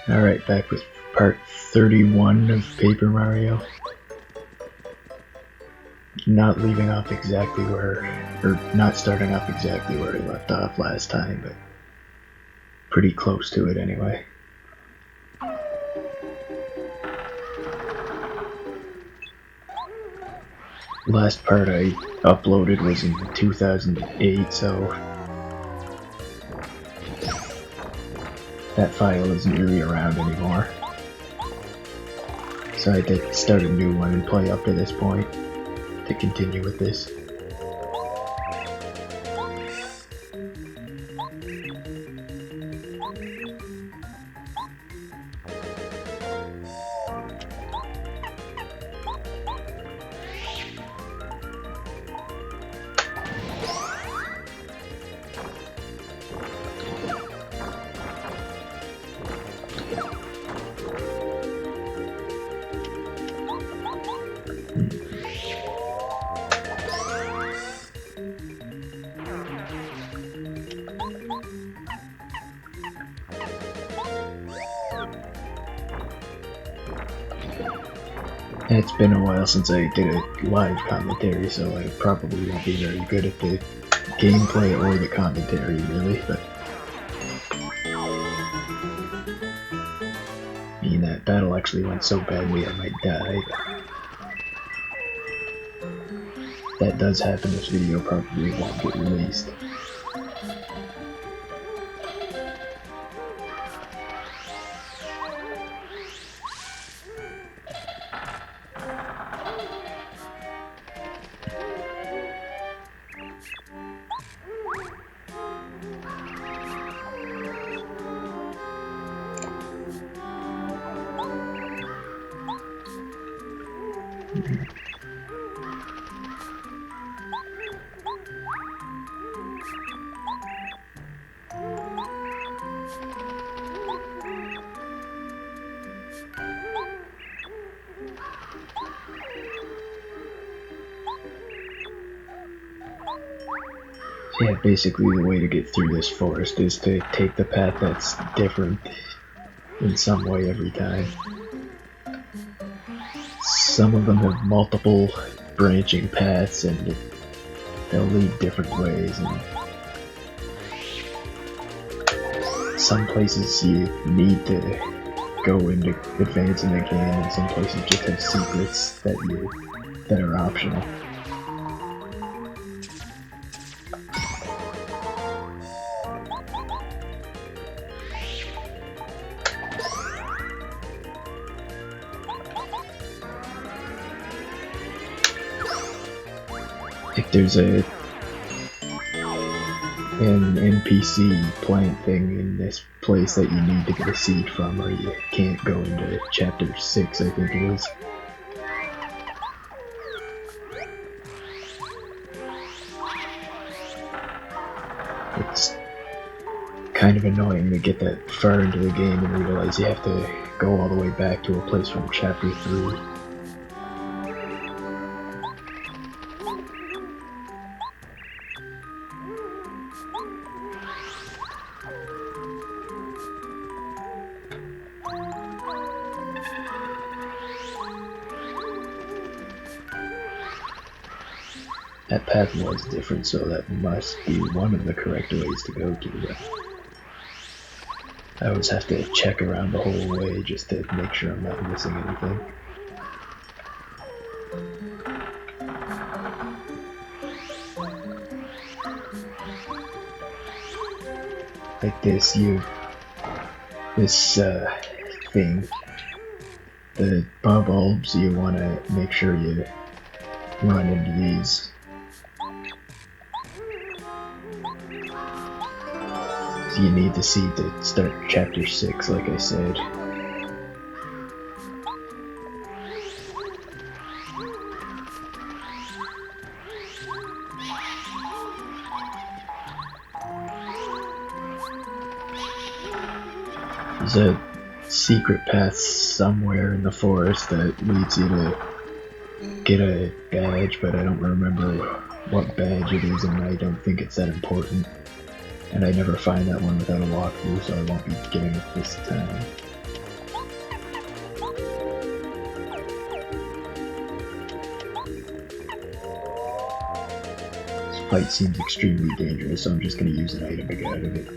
Alright, back with part 31 of Paper Mario. Not leaving off exactly where, or not starting off exactly where I left off last time, but pretty close to it anyway. Last part I uploaded was in 2008, so that file isn't really around anymore. So I had to start a new one and play up to this point to continue with this. It's been a while since I did a live commentary, so I probably won't be very good at the gameplay or the commentary, really, but I mean, that battle actually went so badly I might die. If that does happen, this video probably won't get released. Yeah, basically the way to get through this forest is to take the path that's different in some way every time. Some of them have multiple branching paths and they'll lead different ways, and some places you need to go into advancing the game, and some places just have secrets that are optional. If there's an NPC plant thing in this place that you need to get a seed from, or you can't go into chapter 6, I think it is. It's kind of annoying to get that far into the game and realize you have to go all the way back to a place from chapter 3. That path was different, so that must be one of the correct ways to go to, but I always have to check around the whole way just to make sure I'm not missing anything. Like this thing, the bulbs, you want to make sure you run into these. So you need the seed to start chapter 6, like I said. There's a secret path somewhere in the forest that leads you to get a badge, but I don't remember what badge it is, and I don't think it's that important. And I never find that one without a walkthrough, so I won't be getting it this time. height seems extremely dangerous, so I'm just going to use an item to get out of it.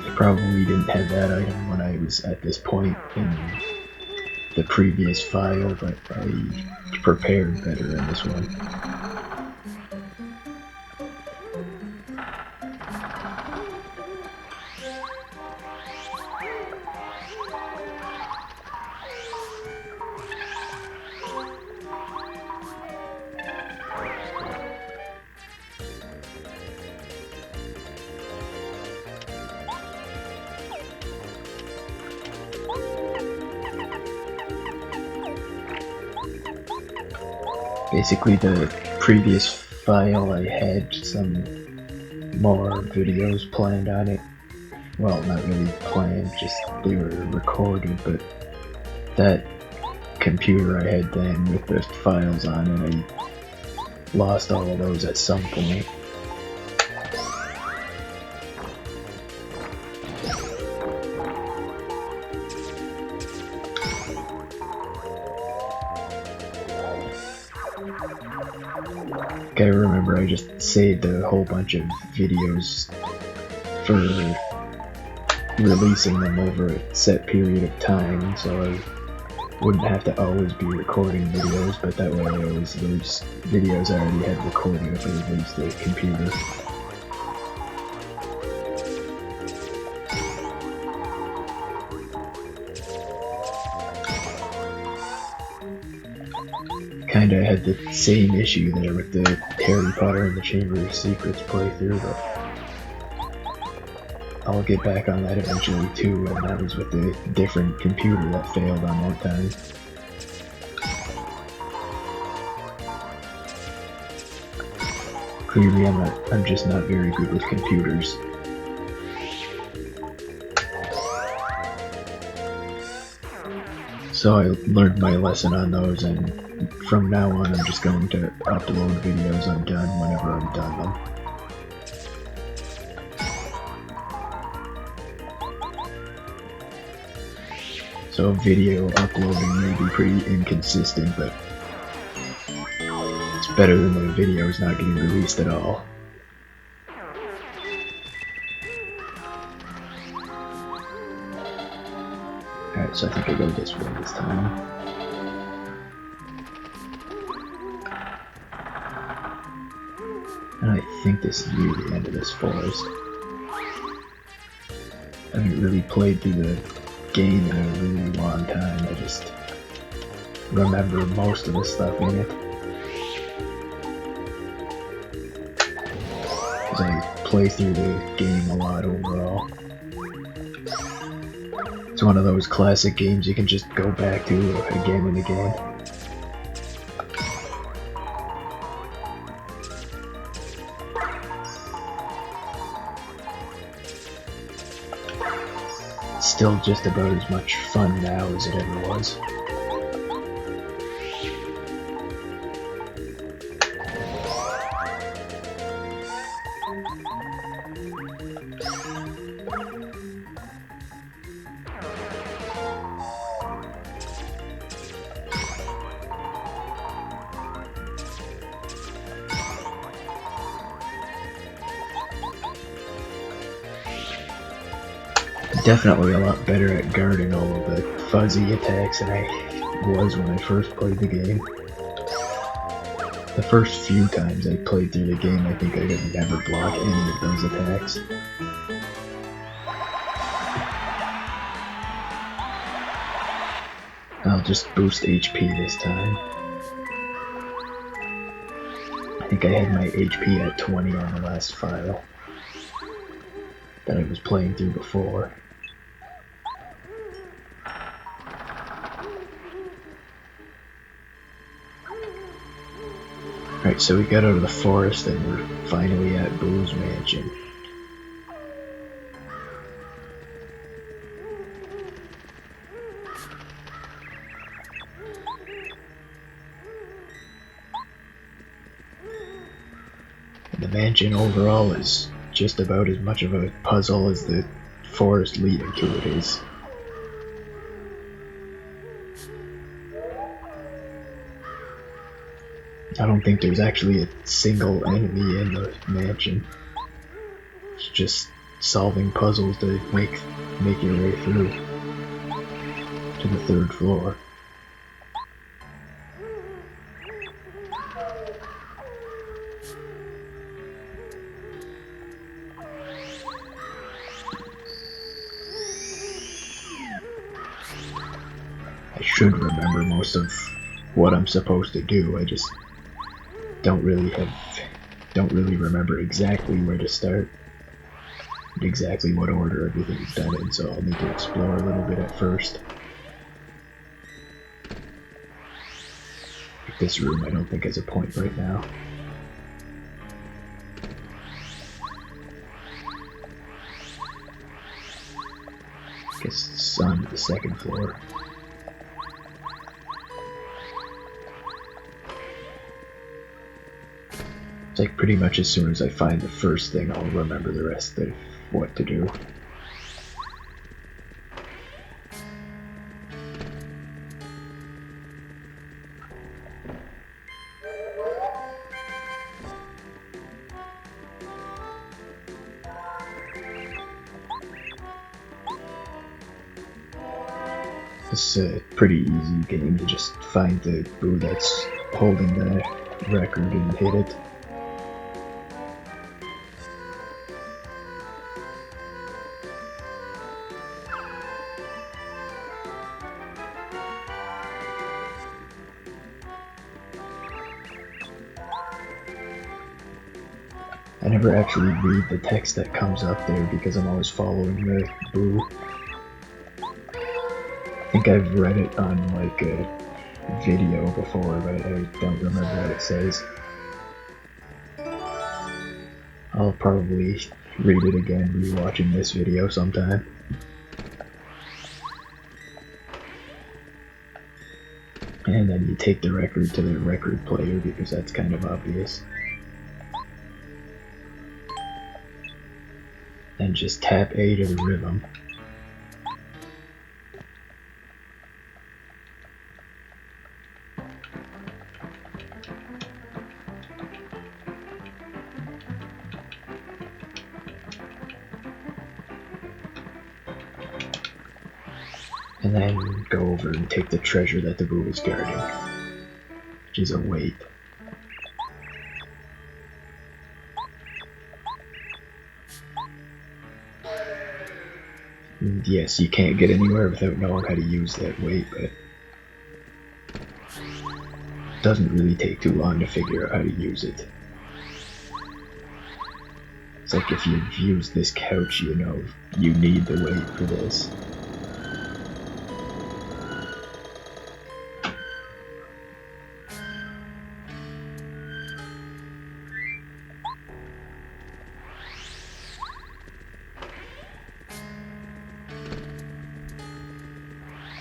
I probably didn't have that item when I was at this point in the previous file, but I prepared better in this one. Basically, the previous file I had some more videos planned on it. Well, not really planned, just they were recorded, but that computer I had then with the files on it, I lost all of those at some point. I remember I just saved a whole bunch of videos for releasing them over a set period of time, so I wouldn't have to always be recording videos, but that way I always lose videos I already had recorded if I lose the computer. Kinda had the same issue there with the Harry Potter and the Chamber of Secrets playthrough, but I'll get back on that eventually too, and that was with a different computer that failed on that time. Clearly I'm just not very good with computers. So I learned my lesson on those, and from now on I'm just going to upload videos I'm done whenever I'm done them. So video uploading may be pretty inconsistent, but it's better than the videos not getting released at all. Alright, so I think I go this way this time. And I think this is near the end of this forest. I haven't really played through the game in a really long time, I just remember most of the stuff in it. Because I play through the game a lot overall. It's one of those classic games you can just go back to again and again. It's still just about as much fun now as it ever was. Definitely a lot better at guarding all of the fuzzy attacks than I was when I first played the game. The first few times I played through the game, I think I could never block any of those attacks. I'll just boost HP this time. I think I had my HP at 20 on the last file that I was playing through before. Alright, so we got out of the forest and we're finally at Boo's mansion. And the mansion overall is just about as much of a puzzle as the forest leading to it is. I don't think there's actually a single enemy in the mansion. It's just solving puzzles to make your way through to the 3rd floor. I should remember most of what I'm supposed to do. I just don't really remember exactly where to start, exactly what order everything's done in, so I'll need to explore a little bit at first. Like this room I don't think has a point right now. Guess it's on the 2nd floor. It's like pretty much as soon as I find the first thing, I'll remember the rest of what to do. It's a pretty easy game to just find the boo that's holding the record and hit it. I never actually read the text that comes up there because I'm always following the boo. I think I've read it on like a video before, but I don't remember what it says. I'll probably read it again rewatching this video sometime. And then you take the record to the record player because that's kind of obvious. And just tap A to the rhythm. And then go over and take the treasure that the boo is guarding, which is a weight. And yes, you can't get anywhere without knowing how to use that weight, but it doesn't really take too long to figure out how to use it. It's like if you've used this couch, you know you need the weight for this.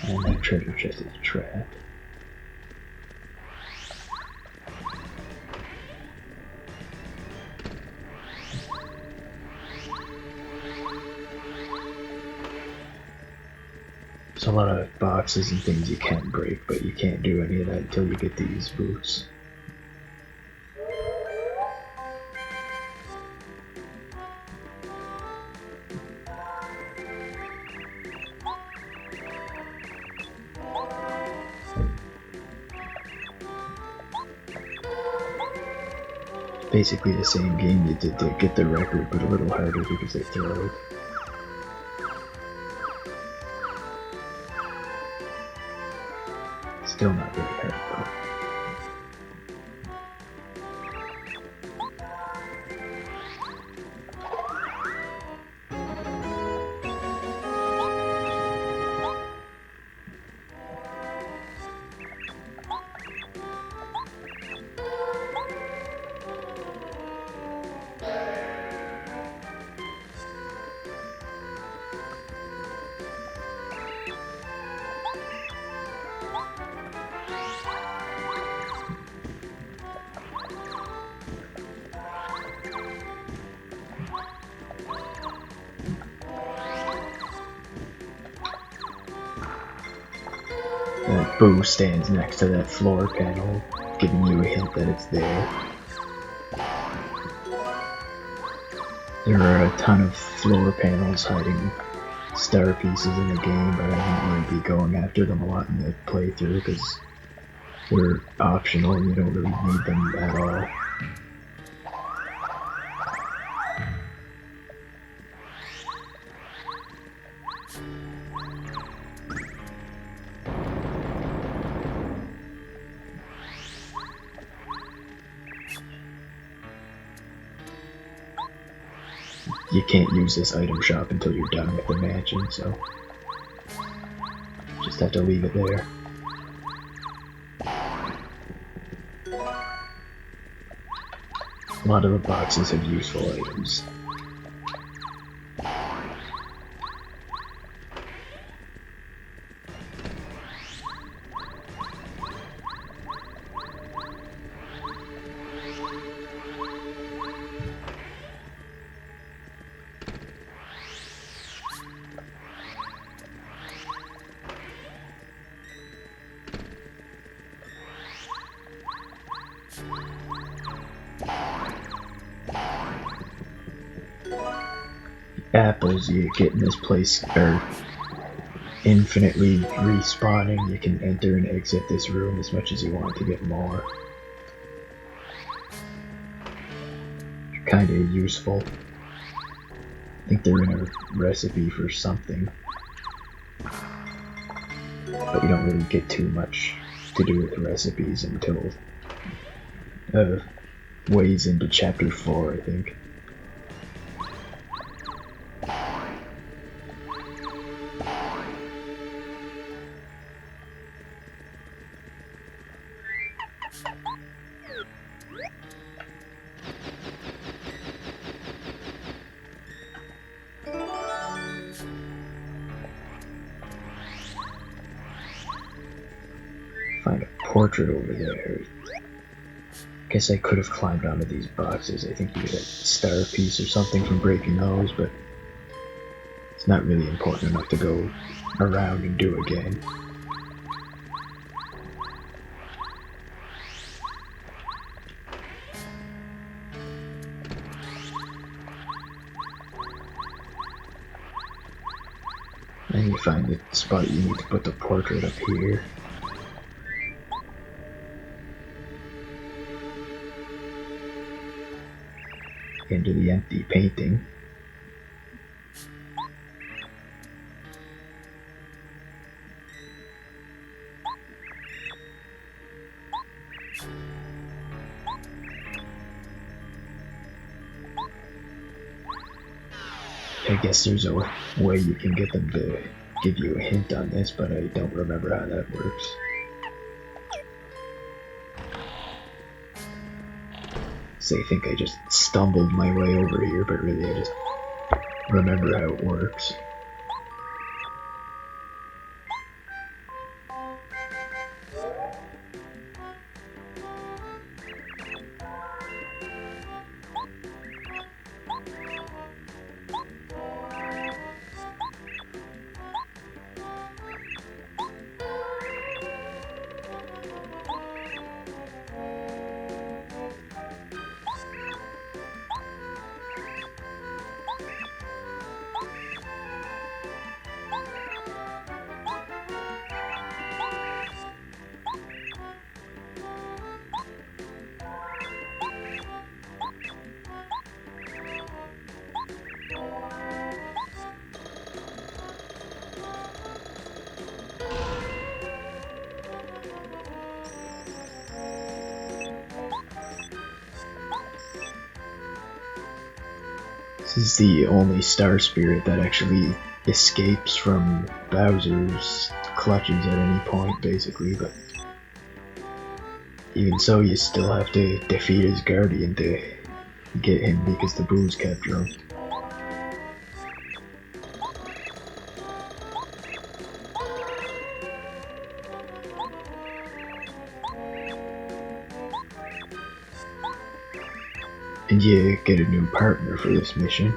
And that treasure chest is trapped. There's a lot of boxes and things you can't break, but you can't do any of that until you get these boots. Basically the same game you did to get the record, but a little harder because they throw it. Still not very hard though. Boo stands next to that floor panel, giving you a hint that it's there. There are a ton of floor panels hiding star pieces in the game, but I won't really be going after them a lot in the playthrough because they're optional and you don't really need them at all. You can't use this item shop until you're done with the mansion, so just have to leave it there. A lot of the boxes have useful items. Apples you get in this place are infinitely respawning. You can enter and exit this room as much as you want to get more. Kinda useful. I think they're in a recipe for something. But you don't really get too much to do with recipes until ways into chapter 4, I think. Find a portrait over there. Guess I could have climbed onto these boxes. I think you get a star piece or something from breaking those, but it's not really important enough to go around and do again. Then you find the spot you need to put the portrait up here. Into the empty painting. I guess there's a way you can get them to give you a hint on this, but I don't remember how that works. So I think I just stumbled my way over here, but really I just remember how it works. This is the only star spirit that actually escapes from Bowser's clutches at any point, basically, but even so, you still have to defeat his guardian to get him because the Boos capture him. And you get a new partner for this mission.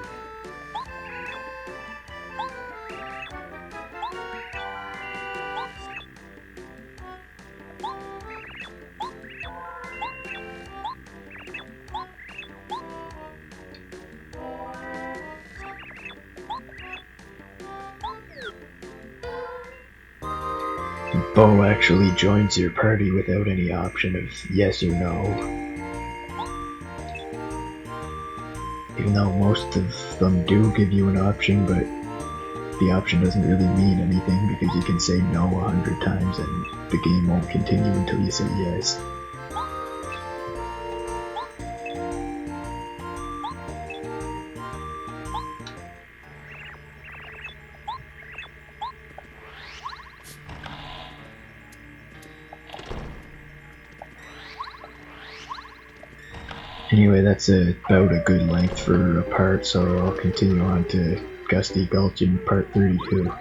Bo actually joins your party without any option of yes or no. Even though most of them do give you an option, but the option doesn't really mean anything because you can say no 100 times and the game won't continue until you say yes. Anyway, that's about a good length for a part, so I'll continue on to Gusty Gulch in part 32.